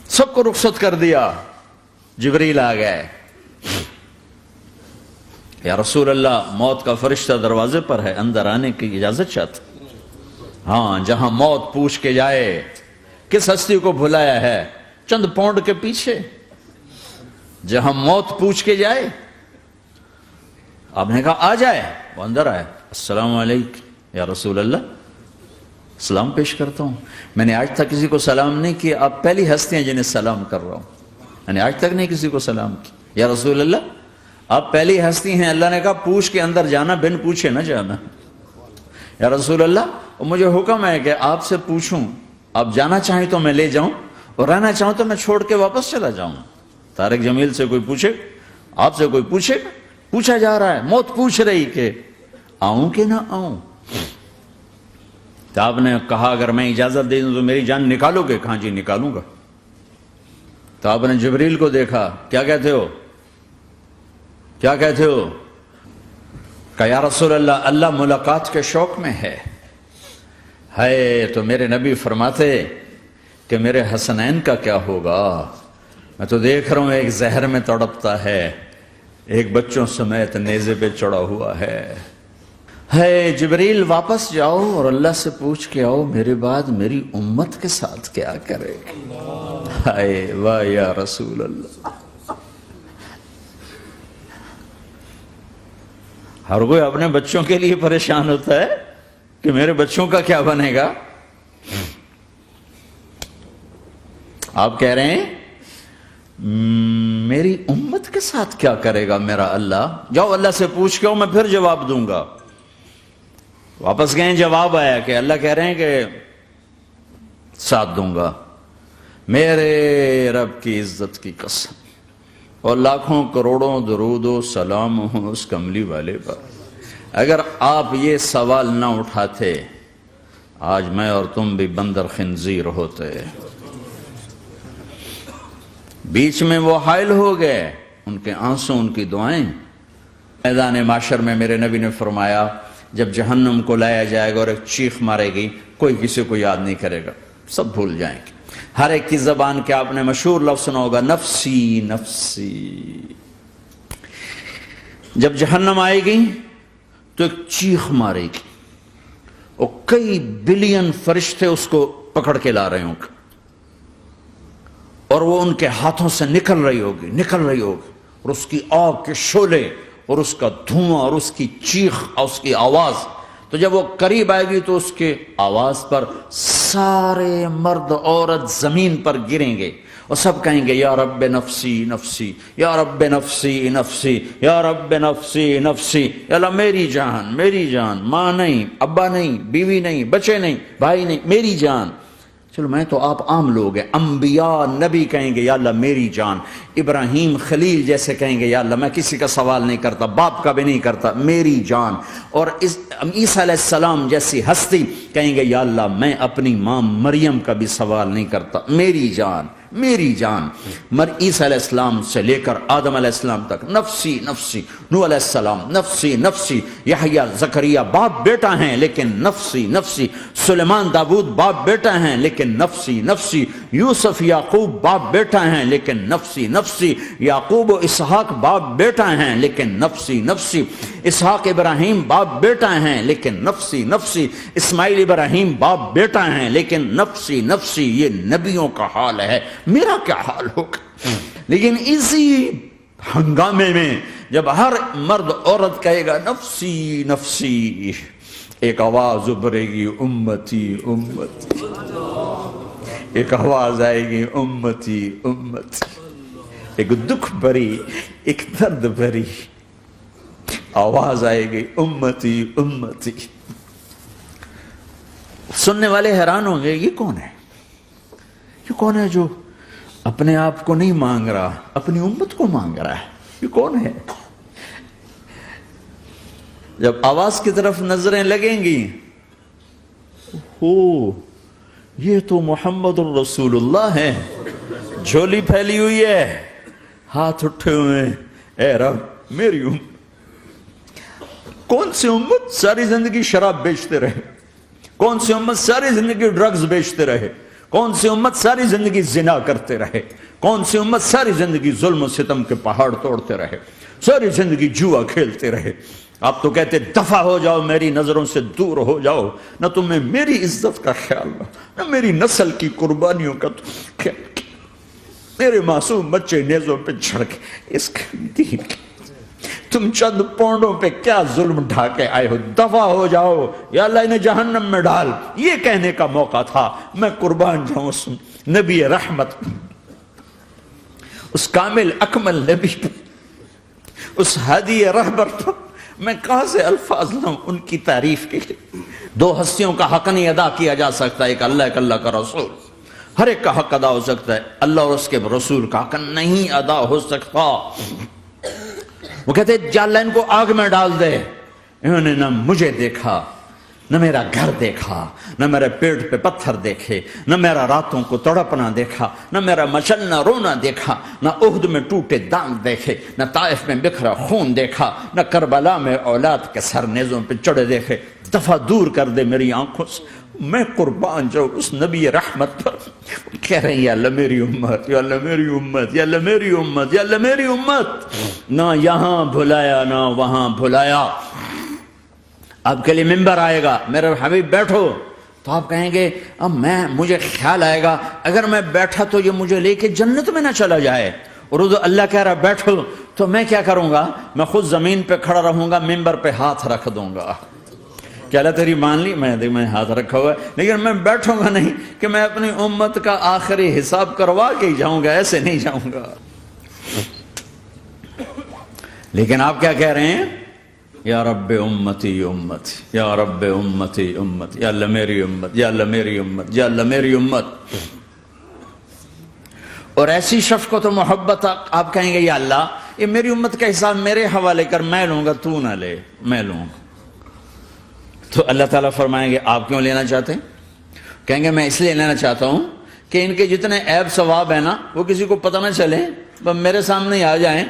سب کو رخصت کر دیا. جبریل آ گئے. یا رسول اللہ موت کا فرشتہ دروازے پر ہے, اندر آنے کی اجازت چاہتا. ہاں, جہاں موت پوچھ کے جائے کس ہستی کو بھلایا ہے, چند پونڈ کے پیچھے. جہاں موت پوچھ کے جائے, آپ نے کہا آ جائے, وہ اندر آئے. السلام علیکم یا رسول اللہ, سلام پیش کرتا ہوں. میں نے آج تک کسی کو سلام نہیں کیا, آپ پہلی ہستی ہیں جنہیں سلام کر رہا ہوں. میں نے آج تک نہیں کسی کو سلام کیا. یا رسول اللہ آپ پہلی ہستی ہیں. اللہ نے کہا پوچھ کے اندر جانا, بن پوچھے نہ جانا. یا رسول اللہ مجھے حکم ہے کہ آپ سے پوچھوں, آپ جانا چاہیں تو میں لے جاؤں, اور رہنا چاہوں تو میں چھوڑ کے واپس چلا جاؤں. طارق جمیل سے کوئی پوچھے, آپ سے کوئی پوچھے, پوچھا جا رہا ہے, موت پوچھ رہی کہ آؤں کہ نہ آؤں. تو آپ نے کہا اگر میں اجازت دے دوں تو میری جان نکالو گے؟ کہاں جی نکالوں گا. تو آپ نے جبریل کو دیکھا, کیا کہتے ہو, کیا کہتے ہو؟ کہا یا رسول اللہ اللہ ملاقات کے شوق میں ہے. تو میرے نبی فرماتے کہ میرے حسنین کا کیا ہوگا؟ میں تو دیکھ رہا ہوں ایک زہر میں تڑپتا ہے, ایک بچوں سمیت نیزے پہ چڑھا ہوا ہے. جبریل واپس جاؤ اور اللہ سے پوچھ کے آؤ میرے بعد میری امت کے ساتھ کیا کرے گا. واہ یا رسول اللہ. ہر کوئی اپنے بچوں کے لیے پریشان ہوتا ہے کہ میرے بچوں کا کیا بنے گا. آپ کہہ رہے ہیں میری امت کے ساتھ کیا کرے گا میرا اللہ. جاؤ اللہ سے پوچھ کے آؤ, میں پھر جواب دوں گا. واپس گئے, جواب آیا کہ اللہ کہہ رہے ہیں کہ ساتھ دوں گا. میرے رب کی عزت کی قسم, اور لاکھوں کروڑوں درود و سلام ہوں اس کملی والے پر, اگر آپ یہ سوال نہ اٹھاتے آج میں اور تم بھی بندر خنزیر ہوتے. بیچ میں وہ حائل ہو گئے, ان کے آنسو ان کی دعائیں. میدان معاشر میں میرے نبی نے فرمایا جب جہنم کو لایا جائے گا اور ایک چیخ مارے گی, کوئی کسی کو یاد نہیں کرے گا, سب بھول جائیں گے. ہر ایک کی زبان کے آپ نے مشہور لفظ سنا ہوگا, نفسی نفسی. جب جہنم آئے گی تو ایک چیخ مارے گی, اور کئی بلین فرشتے اس کو پکڑ کے لا رہے ہوں گے, اور وہ ان کے ہاتھوں سے نکل رہی ہوگی, اور اس کی آگ کے شعلے اور اس کا دھواں اور اس کی چیخ اور اس کی آواز. تو جب وہ قریب آئے گی تو اس کے آواز پر سارے مرد عورت زمین پر گریں گے, اور سب کہیں گے یا رب نفسی نفسی, یا رب نفسی نفسی, یا رب نفسی نفسی. یا اللہ میری جان, میری جان, ماں نہیں, ابا نہیں, بیوی نہیں, بچے نہیں, بھائی نہیں, میری جان. چلو میں تو آپ عام لوگ ہیں, انبیاء نبی کہیں گے یا اللہ میری جان. ابراہیم خلیل جیسے کہیں گے یا اللہ میں کسی کا سوال نہیں کرتا, باپ کا بھی نہیں کرتا, میری جان. اور عیسیٰ علیہ السلام جیسی ہستی کہیں گے یا اللہ میں اپنی ماں مریم کا بھی سوال نہیں کرتا, میری جان, میری جان. عیسیٰ علیہ السلام سے لے کر آدم علیہ السلام تک نفسی نفسی, نوح علیہ السلام نفسی نفسی, یحییٰ زکریا باپ بیٹا ہیں لیکن نفسی نفسی, سلیمان داؤد باپ بیٹا ہیں لیکن نفسی نفسی, یوسف یعقوب باپ بیٹا ہیں لیکن نفسی نفسی, یعقوب و اسحاق باپ بیٹا ہیں لیکن نفسی نفسی, اسحاق ابراہیم باپ بیٹا ہیں لیکن نفسی نفسی, اسماعیل ابراہیم باپ بیٹا ہیں لیکن نفسی نفسی. یہ نبیوں کا حال ہے, میرا کیا حال ہوگا. لیکن اسی ہنگامے میں جب ہر مرد عورت کہے گا نفسی نفسی, ایک آواز ابھرے گی امتی امتی, ایک آواز آئے گی امتی امتی, ایک دکھ بھری ایک درد بھری آواز آئے گی امتی امتی. سننے والے حیران ہوں گے یہ کون ہے, یہ کون ہے جو اپنے آپ کو نہیں مانگ رہا, اپنی امت کو مانگ رہا ہے, یہ کون ہے. جب آواز کی طرف نظریں لگیں گی, یہ تو محمد الرسول اللہ ہے, جھولی پھیلی ہوئی ہے, ہاتھ اٹھے ہوئے ہیں, اے رب میری امت. کون سی امت ساری زندگی شراب بیچتے رہے, کون سی امت ساری زندگی ڈرگز بیچتے رہے, کون سی امت ساری زندگی زنا کرتے رہے؟ کون سی امت ساری زندگی ظلم و ستم کے پہاڑ توڑتے رہے؟ ساری زندگی جوا کھیلتے رہے؟ آپ تو کہتے دفع ہو جاؤ، میری نظروں سے دور ہو جاؤ، نہ تمہیں میری عزت کا خیال نہ میری نسل کی قربانیوں کا خیال، میرے معصوم بچے نیزوں پہ چڑھ کے اس دین کے تم چند پونڈوں پہ کیا ظلم ڈھا کے آئے ہو؟ دفع ہو جاؤ، یا اللہ انہیں جہنم میں ڈال۔ یہ کہنے کا موقع تھا۔ میں قربان جاؤں اس نبی رحمت، اس کامل اکمل نبی پہ، اس ہادی رہبر پر میں کہاں سے الفاظ لاؤں ان کی تعریف کے لیے؟ دو ہستیوں کا حق نہیں ادا کیا جا سکتا، ایک اللہ، ایک اللہ کا رسول۔ ہر ایک کا حق ادا ہو سکتا ہے، اللہ اور اس کے رسول کا حق نہیں ادا ہو سکتا۔ وہ کہتے جا اللہ ان کو آگ میں ڈال دے۔ انہوں نے نہ مجھے دیکھا، نہ میرا گھر دیکھا، نہ میرے پیٹ پہ پتھر دیکھے، نہ میرا راتوں کو تڑپنا دیکھا، نہ میرا مچلنا رونا دیکھا، نہ احد میں ٹوٹے دانت دیکھے، نہ طائف میں بکھرا خون دیکھا، نہ کربلا میں اولاد کے سر نیزوں پہ چڑھے دیکھے۔ دفعہ دور کر دے میری آنکھوں سے۔ میں قربان جاؤں اس نبی رحمت پر۔ کہہ رہے ہیں یا اللہ میری امت، یا اللہ میری امت، یا اللہ میری امت، یا اللہ میری امت۔ نہ یہاں بھلایا نہ وہاں بھلایا۔ آپ کے لیے ممبر آئے گا، میرے حبیب بیٹھو، تو آپ کہیں گے اب مجھے خیال آئے گا اگر میں بیٹھا تو یہ مجھے لے کے جنت میں نہ چلا جائے، اور اللہ کہہ رہا بیٹھو تو میں کیا کروں گا؟ میں خود زمین پہ کھڑا رہوں گا، ممبر پہ ہاتھ رکھ دوں گا۔ کیا اللہ تیری مان لی؟ میں ہاتھ رکھا ہوا ہے، لیکن میں بیٹھوں گا نہیں کہ میں اپنی امت کا آخری حساب کروا کے ہی جاؤں گا، ایسے نہیں جاؤں گا۔ لیکن آپ کیا کہہ رہے ہیں؟ یا رب امتی امت، یا رب امتی امت، یا اللہ میری امت، یا اللہ میری امت، یا اللہ میری امت۔ اور ایسی شفقت و محبت آپ کہیں گے یا اللہ یہ میری امت کا حساب میرے حوالے کر، میں لوں گا، تو نہ لے، میں لوں گا۔ تو اللہ تعالیٰ فرمائیں گے آپ کیوں لینا چاہتے ہیں؟ کہیں گے میں اس لیے لینا چاہتا ہوں کہ ان کے جتنے عیب ثواب ہیں نا وہ کسی کو پتہ نہ چلے، بس میرے سامنے آ جائیں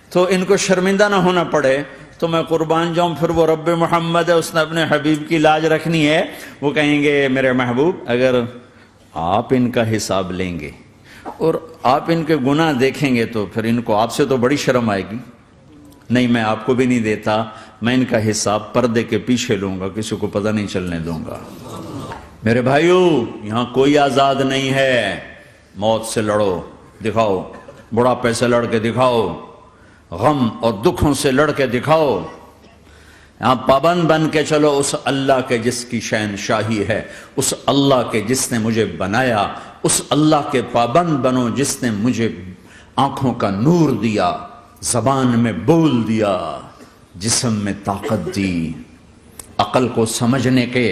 تو ان کو شرمندہ نہ ہونا پڑے، تو میں قربان جاؤں۔ پھر وہ رب محمد ہے، اس نے اپنے حبیب کی لاج رکھنی ہے، وہ کہیں گے میرے محبوب اگر آپ ان کا حساب لیں گے اور آپ ان کے گناہ دیکھیں گے تو پھر ان کو آپ سے تو بڑی شرم آئے گی۔ نہیں، میں آپ کو بھی نہیں دیتا، میں ان کا حساب پردے کے پیچھے لوں گا، کسی کو پتہ نہیں چلنے دوں گا۔ میرے بھائیو، یہاں کوئی آزاد نہیں ہے۔ موت سے لڑو، دکھاؤ، بڑھاپے سے لڑ کے دکھاؤ، غم اور دکھوں سے لڑ کے دکھاؤ۔ یہاں پابند بن کے چلو اس اللہ کے جس کی شہنشاہی ہے، اس اللہ کے جس نے مجھے بنایا، اس اللہ کے پابند بنو جس نے مجھے آنکھوں کا نور دیا، زبان میں بول دیا، جسم میں طاقت دی، عقل کو سمجھنے کے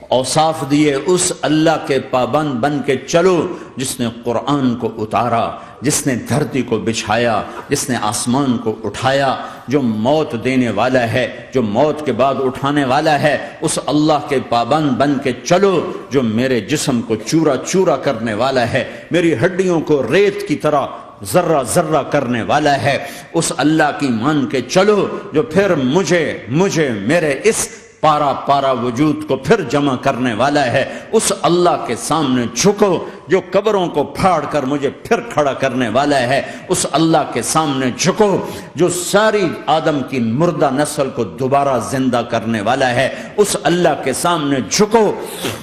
اوصاف دیے۔ اس اللہ کے پابند بن کے چلو جس نے قرآن کو اتارا، جس نے دھرتی کو بچھایا، جس نے آسمان کو اٹھایا، جو موت دینے والا ہے، جو موت کے بعد اٹھانے والا ہے۔ اس اللہ کے پابند بن کے چلو جو میرے جسم کو چورا چورا کرنے والا ہے، میری ہڈیوں کو ریت کی طرح ذرہ ذرہ کرنے والا ہے۔ اس اللہ کی مان کے چلو جو پھر مجھے میرے اس پارا پارا وجود کو پھر جمع کرنے والا ہے۔ اس اللہ کے سامنے جھکو جو قبروں کو پھاڑ کر مجھے پھر کھڑا کرنے والا ہے۔ اس اللہ کے سامنے جھکو جو ساری آدم کی مردہ نسل کو دوبارہ زندہ کرنے والا ہے۔ اس اللہ کے سامنے جھکو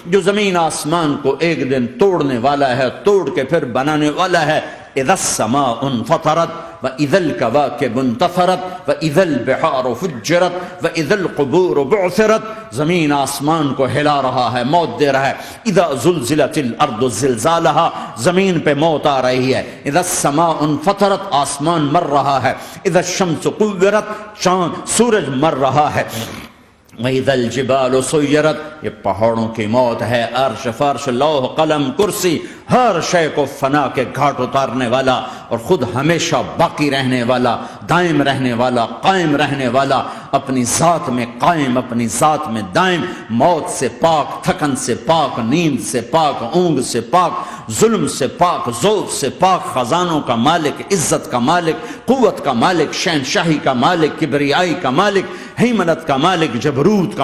جو زمین آسمان کو ایک دن توڑنے والا ہے، توڑ کے پھر بنانے والا ہے۔ اذا السماء انفطرت واذا الكواكب انتثرت واذا البحار فجرت واذا القبور بعثرت۔ زمین آسمان کو ہلا رہا ہے، موت دے رہا ہے۔ اذا زلزلت الارض زلزالها، زمین پہ موت آ رہی ہے۔ اذا السماء انفطرت، آسمان مر رہا ہے۔ اذا الشمس قورت، چاند سورج مر رہا ہے۔ وَإِذَا الْجِبَالُ سُيِّرَتْ، یہ پہاڑوں کی موت ہے۔ عرش فرش لوح قلم کرسی ہر شے کو فنا کے گھاٹ اتارنے والا اور خود ہمیشہ باقی رہنے والا، دائم رہنے والا، قائم رہنے والا، اپنی ذات میں قائم، اپنی ذات میں دائم، موت سے پاک، تھکن سے پاک، نیند سے پاک، اونگ سے پاک، ظلم سے پاک، ذوق سے پاک، خزانوں کا مالک، عزت کا مالک، قوت کا مالک، شہنشاہی کا مالک، کبریائی کا مالک، ہیمنت کا مالک، جبروت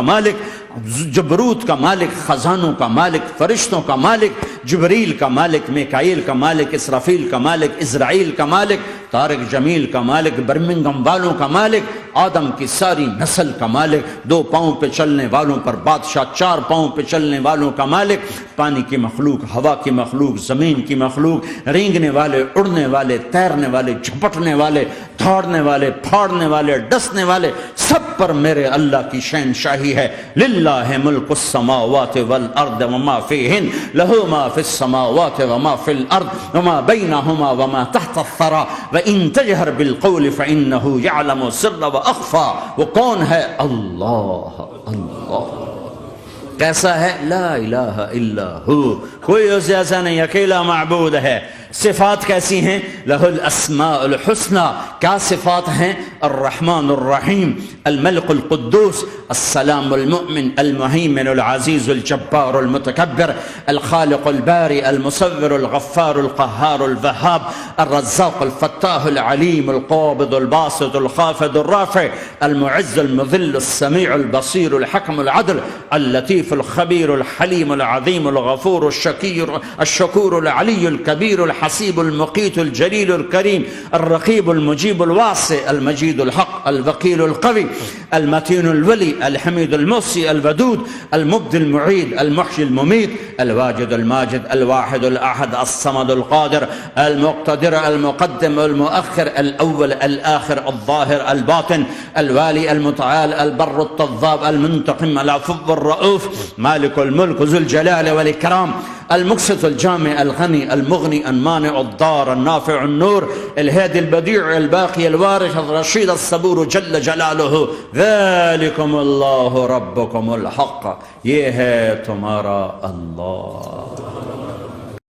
کا مالک، خزانوں کا مالک، فرشتوں کا مالک، جبریل کا مالک، میکائیل کا مالک، اسرافیل کا مالک، اسرائیل کا مالک، طارق جمیل کا مالک، برمنگم والوں کا مالک، آدم کی ساری نسل کا مالک، 2 پاؤں پہ چلنے والوں پر بادشاہ، 4 پاؤں پہ چلنے والوں کا مالک، پانی کی مخلوق، ہوا کی مخلوق، زمین کی مخلوق، رینگنے والے، اڑنے والے، تیرنے والے، جھپٹنے والے، دھاڑنے والے، پھاڑنے والے، ڈسنے والے، سب پر میرے اللہ کی شہنشاہی ہے۔ للہ ملک السماوات والارض وما فیہن، لہ ما فی السماوات وما فی الارض وما بینہما وما تحت الثری وان تجہر بالقول فانہ یعلم السر واخفی۔ وہ کون ہے؟ اللہ، اللہ۔ کیسا ہے؟ لا الہ الا ہو، کوئی اس جیسا نہیں، اکیلا معبود ہے۔ صفات کیسی ہیں؟ لہ الاسماء الحسنى، کیا صفات ہیں؟ الرحمن الرحیم، الملک القدوس، السلام المؤمن، المہیمن العزیز الجبار المتکبر، الخالق الباری المصور الغفار القہار الوہاب، الرزاق الفتاح العلیم القابض الباسط الخافض الرافع، المعز المذل السمیع البصیر الحکم العدل، اللطیف الخبیر الحلیم العظیم الغفور الشکور العلی الکبیر الحسیب المقیت الجلیل الکریم، الرقیب المجیب الواسع، المجید الحق، الوکیل القوی، المتین الولی، الحمید المحصی، الودود، المبدی المعید، المحیی الممیت، الواجد الماجد، الواحد الاحد، الصمد القادر، المقتدر، المقدم، المؤخر، الاول، الاخر، الظاهر، الباطن، الوالي، المتعال، البر، التواب، المنتقم، العفو، الرؤوف، مالك الملك، ذو الجلال والإكرام، المقسط، الجامع، الغني، المغني، المانع، الضار، النافع، النور، الهادي، البديع، الباقي، الوارث، الرشيد، الصبور جل جلاله، ذلكم الله ربكم الحق، یہ ہے تمہارا اللہ۔